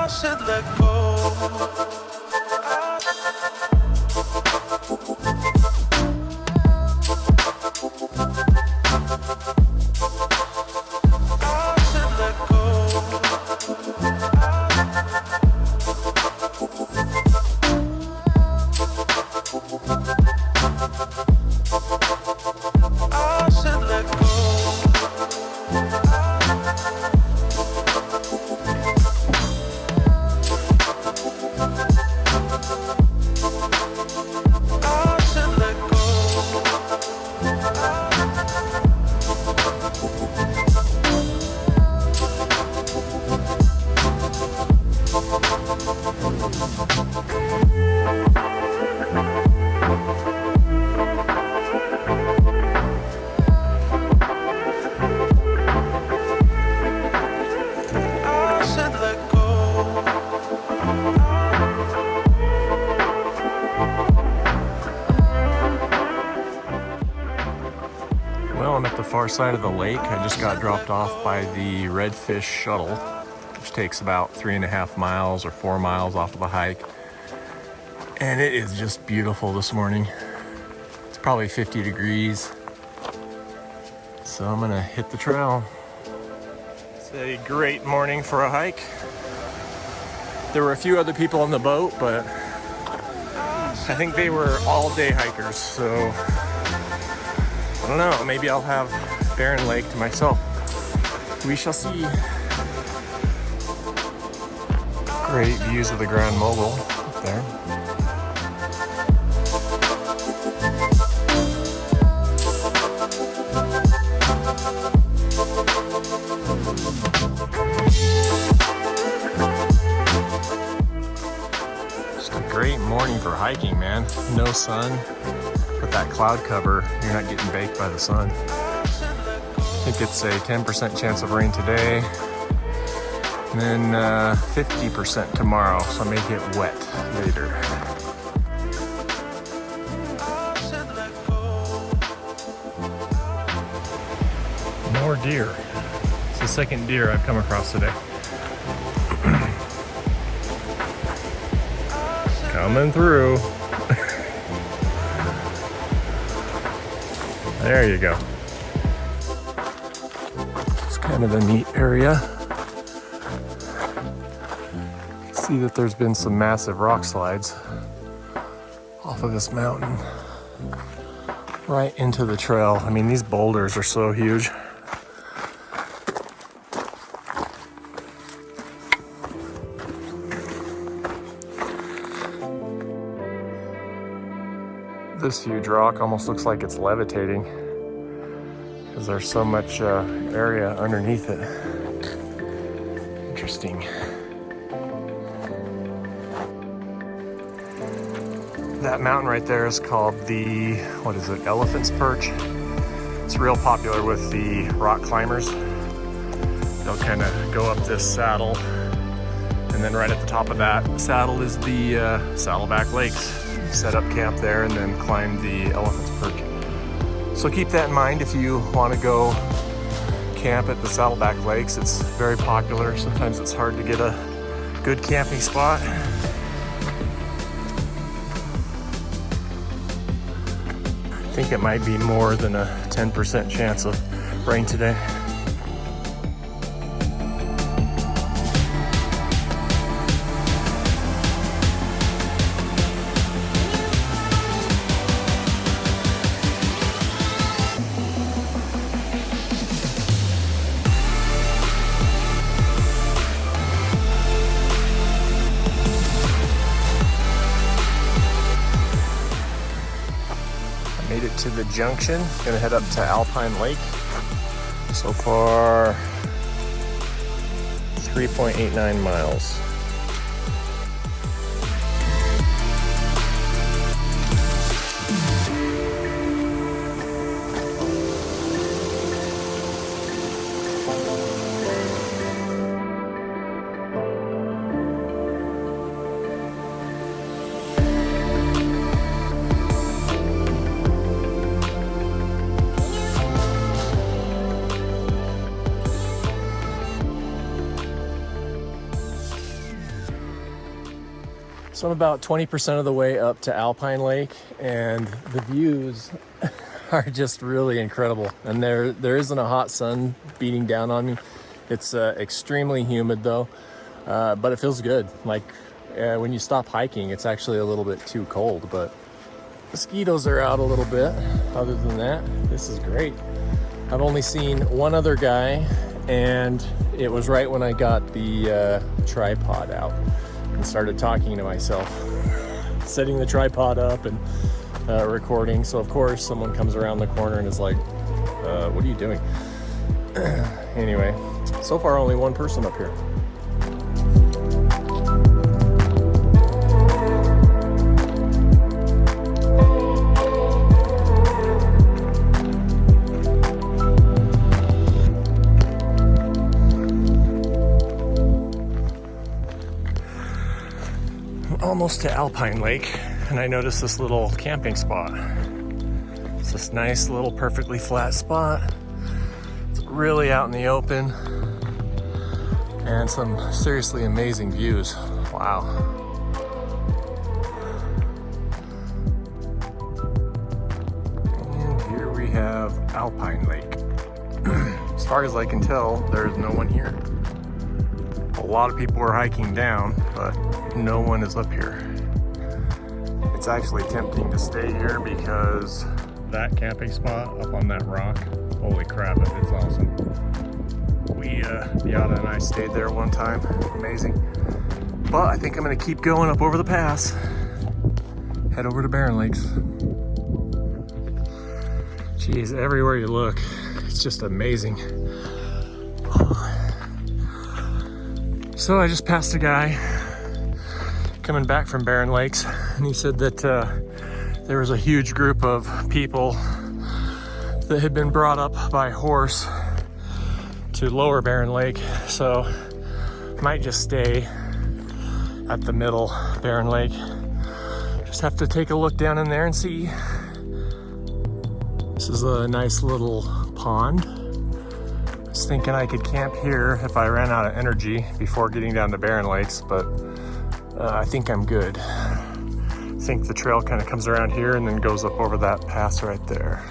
said let go. I'm at the far side of the lake. I just got dropped off by the Redfish shuttle, which takes about 3.5 miles or 4 miles off of the hike. And it is just beautiful this morning. It's probably 50 degrees. So I'm gonna hit the trail. It's a great morning for a hike. There were a few other people on the boat, but I think they were all-day hikers, so I don't know, maybe I'll have Barren Lake to myself. We shall see. Great views of the Grand Mogul up there. Just a great morning for hiking, man. No sun. With that cloud cover, you're not getting baked by the sun. I think it's a 10% chance of rain today, and then 50% tomorrow, so I may get wet later. More deer. It's the second deer I've come across today. Coming through. There you go. It's kind of a neat area. See that there's been some massive rock slides off of this mountain right into the trail. I mean, these boulders are so huge. This huge rock almost looks like it's levitating because there's so much area underneath it. Interesting. That mountain right there is called the, what is it, Elephant's Perch. It's real popular with the rock climbers. They'll kind of go up this saddle, and then right at the top of that saddle is the Saddleback Lakes. Set up camp there and then climb the Elephant's Perch. So keep that in mind if you want to go camp at the Saddleback Lakes. It's very popular. Sometimes it's hard to get a good camping spot. I think it might be more than a 10% chance of rain today. Made it to the junction. Gonna head up to Alpine Lake. So far, 3.89 miles. So I'm about 20% of the way up to Alpine Lake, and the views are just really incredible. And there isn't a hot sun beating down on me. It's extremely humid though, but it feels good. Like when you stop hiking, it's actually a little bit too cold, but mosquitoes are out a little bit. Other than that, this is great. I've only seen one other guy, and it was right when I got the tripod out and started talking to myself, setting the tripod up and recording. So of course someone comes around the corner and is like, what are you doing? Anyway, so far only one person up here. Almost to Alpine Lake, and I noticed this little camping spot. It's this nice little perfectly flat spot. It's really out in the open, and some seriously amazing views. Wow. And here we have Alpine Lake. As far as I can tell, there's no one here. A lot of people are hiking down, but no one is up here. It's actually tempting to stay here because that camping spot up on that rock, holy crap, it's awesome. Beata and I stayed there one time, amazing. But I think I'm gonna keep going up over the pass, head over to Barren Lakes. Geez, everywhere you look, it's just amazing. So I just passed a guy coming back from Barren Lakes, and he said that there was a huge group of people that had been brought up by horse to lower Barren Lake, so might just stay at the middle Barren Lake. Just have to take a look down in there and see. This is a nice little pond. I was thinking I could camp here if I ran out of energy before getting down to Barren Lakes, but I think I'm good. I think the trail kind of comes around here and then goes up over that pass right there.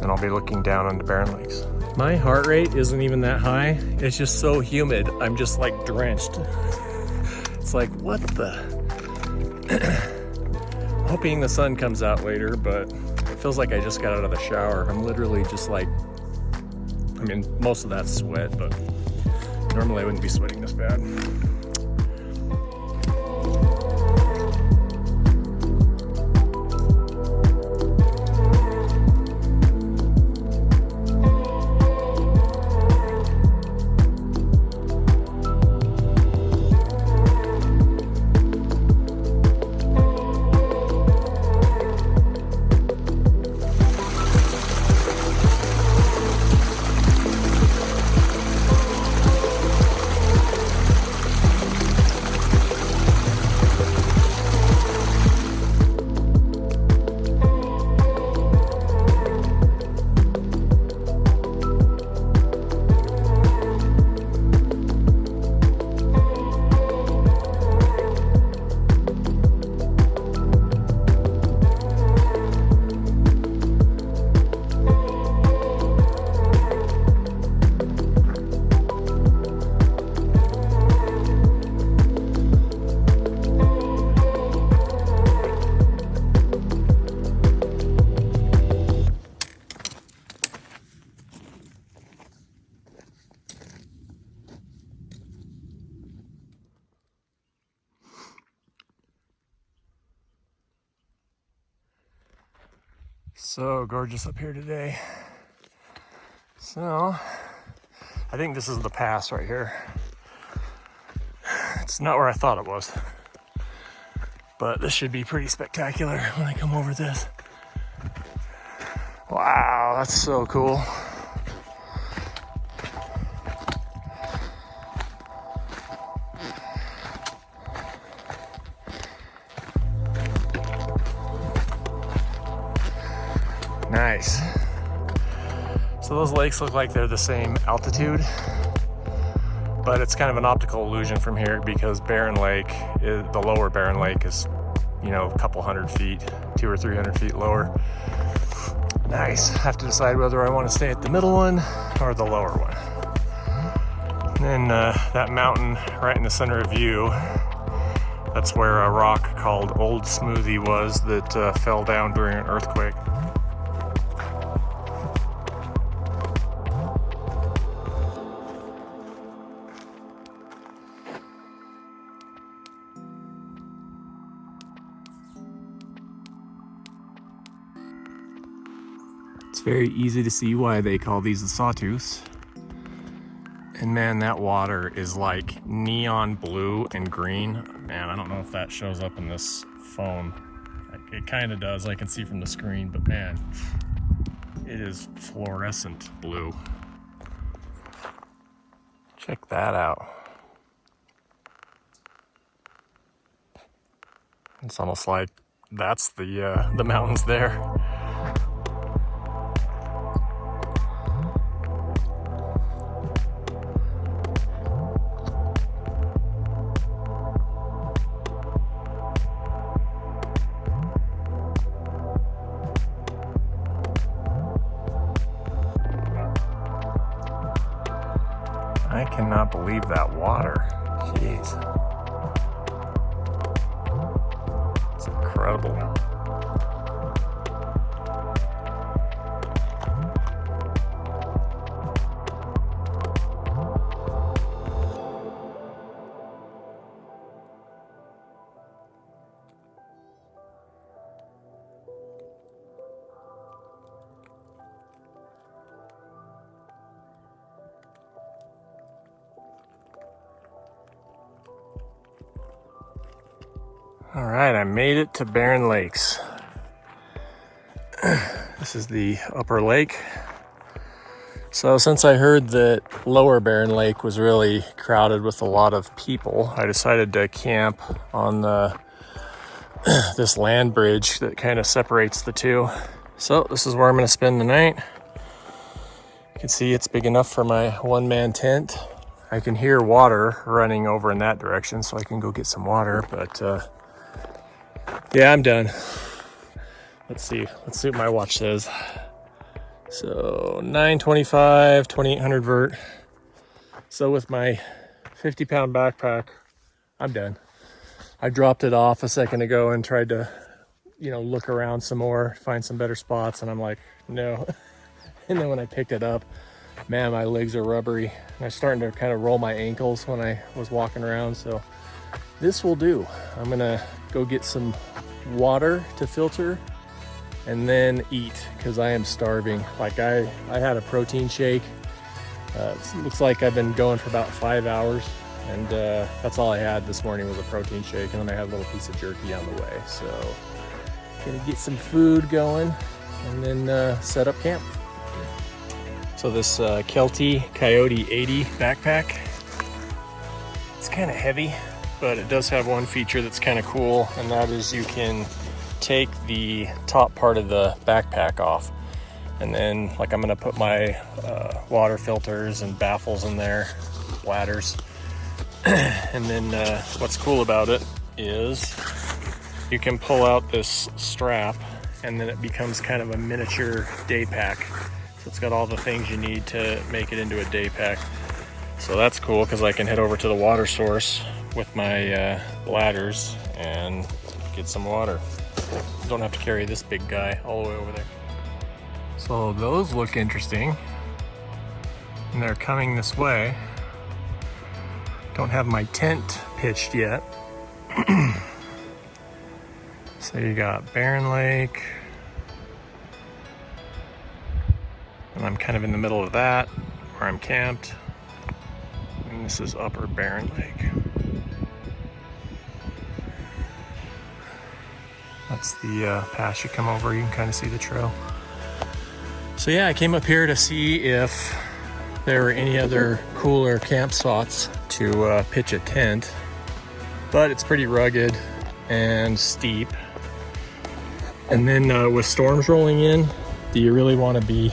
And I'll be looking down onto Barren Lakes. My heart rate isn't even that high. It's just so humid. I'm just like drenched. It's like, what the? Hoping the sun comes out later, but it feels like I just got out of the shower. I'm literally just like, I mean, most of that's sweat, but normally I wouldn't be sweating this bad. So gorgeous up here today. So I think this is the pass right here. It's not where I thought it was, but this should be pretty spectacular when I come over this. Wow, that's so cool. Nice. So those lakes look like they're the same altitude, but it's kind of an optical illusion from here because Barren Lake, the lower Barren Lake is, you know, a couple hundred feet, 200 or 300 feet lower. Nice. I have to decide whether I want to stay at the middle one or the lower one. And then that mountain right in the center of view, that's where a rock called Old Smoothie was that fell down during an earthquake. It's very easy to see why they call these the Sawtooths. And man, that water is like neon blue and green. Man, I don't know if that shows up in this phone. It kind of does, I can see from the screen, but man, it is fluorescent blue. Check that out. It's almost like that's the mountains there. I cannot believe that water. Jeez. It's incredible. All right, I made it to Barren Lakes. This is the upper lake. So since I heard that lower Barren Lake was really crowded with a lot of people, I decided to camp on this land bridge that kind of separates the two. So this is where I'm gonna spend the night. You can see it's big enough for my one-man tent. I can hear water running over in that direction, so I can go get some water, but yeah, I'm done. Let's see what my watch says. So 925, 2800 vert. So with my 50-pound backpack, I'm done. I dropped it off a second ago and tried to, you know, look around some more, find some better spots, and I'm like, no. And then when I picked it up, man, my legs are rubbery. And I'm starting to kind of roll my ankles when I was walking around, so this will do. I'm gonna go get some water to filter and then eat because I am starving. Like I had a protein shake. Looks like I've been going for about 5 hours, and that's all I had this morning was a protein shake, and then I had a little piece of jerky on the way. So gonna get some food going and then set up camp. So this Kelty Coyote 80 backpack, it's kind of heavy, but it does have one feature that's kind of cool, and that is you can take the top part of the backpack off, and then like I'm gonna put my water filters and baffles in there, bladders, and then what's cool about it is you can pull out this strap, and then it becomes kind of a miniature day pack. So it's got all the things you need to make it into a day pack. So that's cool because I can head over to the water source with my bladders and get some water. Don't have to carry this big guy all the way over there. So those look interesting, and they're coming this way. Don't have my tent pitched yet. So you got Barren Lake, and I'm kind of in the middle of that where I'm camped. And this is upper Barren Lake. That's the pass you come over. You can kind of see the trail. So yeah, I came up here to see if there were any other cooler camp spots to pitch a tent, but it's pretty rugged and steep. And then with storms rolling in, do you really want to be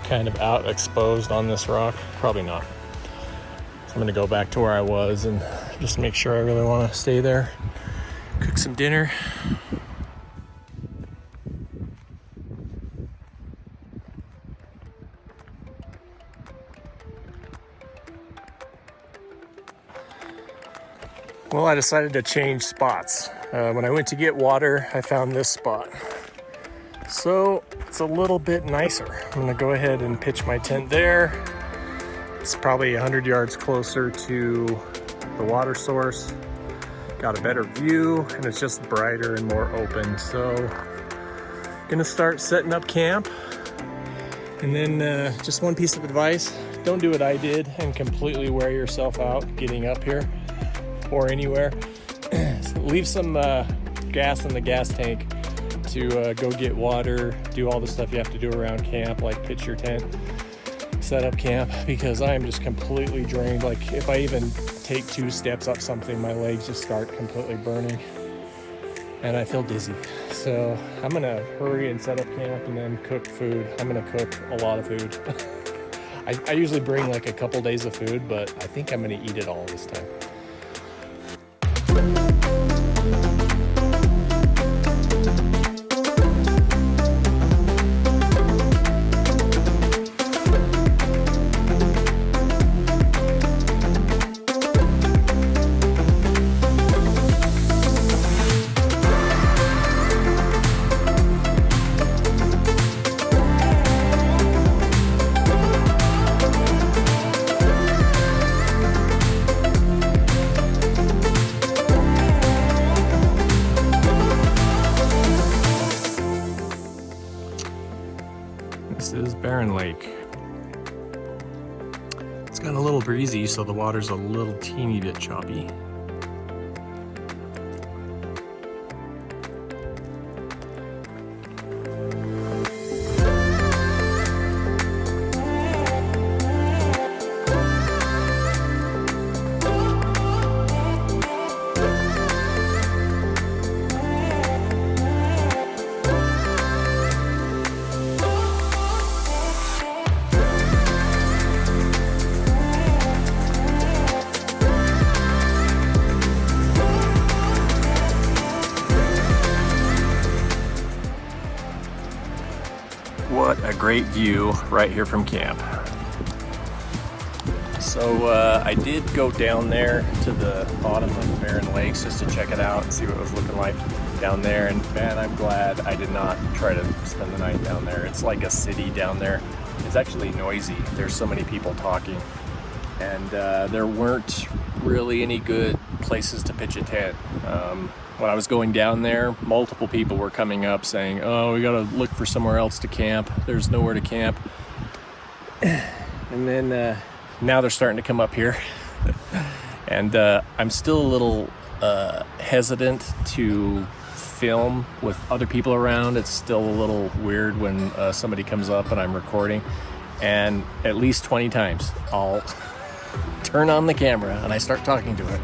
kind of out exposed on this rock? Probably not. I'm gonna go back to where I was and just make sure I really want to stay there, cook some dinner. Well, I decided to change spots. When I went to get water, I found this spot. So it's a little bit nicer. I'm gonna go ahead and pitch my tent there. It's probably 100 yards closer to the water source. Got a better view, and it's just brighter and more open. So gonna start setting up camp. And then just one piece of advice, don't do what I did and completely wear yourself out getting up here or anywhere. So leave some gas in the gas tank to go get water, do all the stuff you have to do around camp, like pitch your tent, set up camp, because I am just completely drained. Like if I even take 2 steps up something, my legs just start completely burning and I feel dizzy. So I'm gonna hurry and set up camp and then cook food. I'm gonna cook a lot of food. I usually bring like a couple days of food, but I think I'm gonna eat it all this time. This is Barren Lake. It's got a little breezy, so the water's a little teeny bit choppy. What a great view right here from camp. So I did go down there to the bottom of Barren Lakes just to check it out and see what it was looking like down there. And man, I'm glad I did not try to spend the night down there. It's like a city down there. It's actually noisy. There's so many people talking. And there weren't really any good places to pitch a tent. When I was going down there, multiple people were coming up saying, oh, we gotta look for somewhere else to camp. There's nowhere to camp. And then now they're starting to come up here. And I'm still a little hesitant to film with other people around. It's still a little weird when somebody comes up and I'm recording. And at least 20 times, I'll turn on the camera and I start talking to it.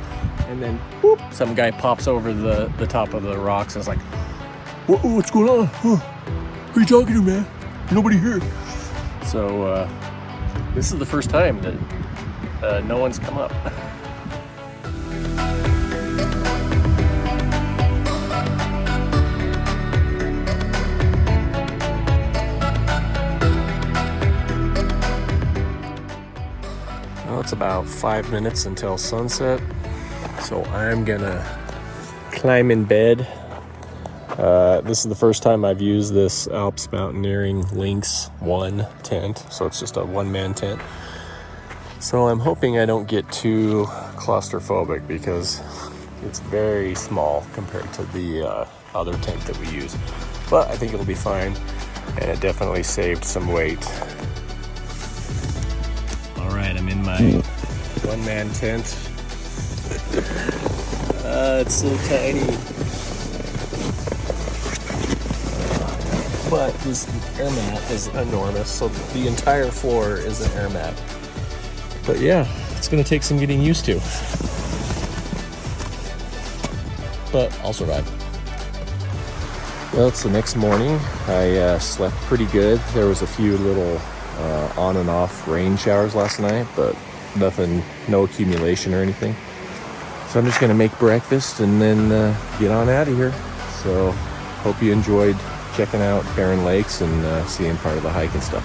And then, whoop, some guy pops over the top of the rocks and is like, what's going on? Huh? Who are you talking to, man? Nobody here. So this is the first time that no one's come up. Well, it's about 5 minutes until sunset. So I'm gonna climb in bed. This is the first time I've used this Alps Mountaineering Lynx 1 tent. So it's just a one-man tent. So I'm hoping I don't get too claustrophobic because it's very small compared to the other tent that we use. But I think it'll be fine, and it definitely saved some weight. All right, I'm in my one-man tent. It's so tiny, but this air mat is enormous, so the entire floor is an air mat. But yeah, it's gonna take some getting used to, but I'll survive. Well, it's the next morning. I slept pretty good. There was a few little on and off rain showers last night, but nothing, no accumulation or anything. So I'm just gonna make breakfast and then get on out of here. So hope you enjoyed checking out Barren Lakes and seeing part of the hike and stuff.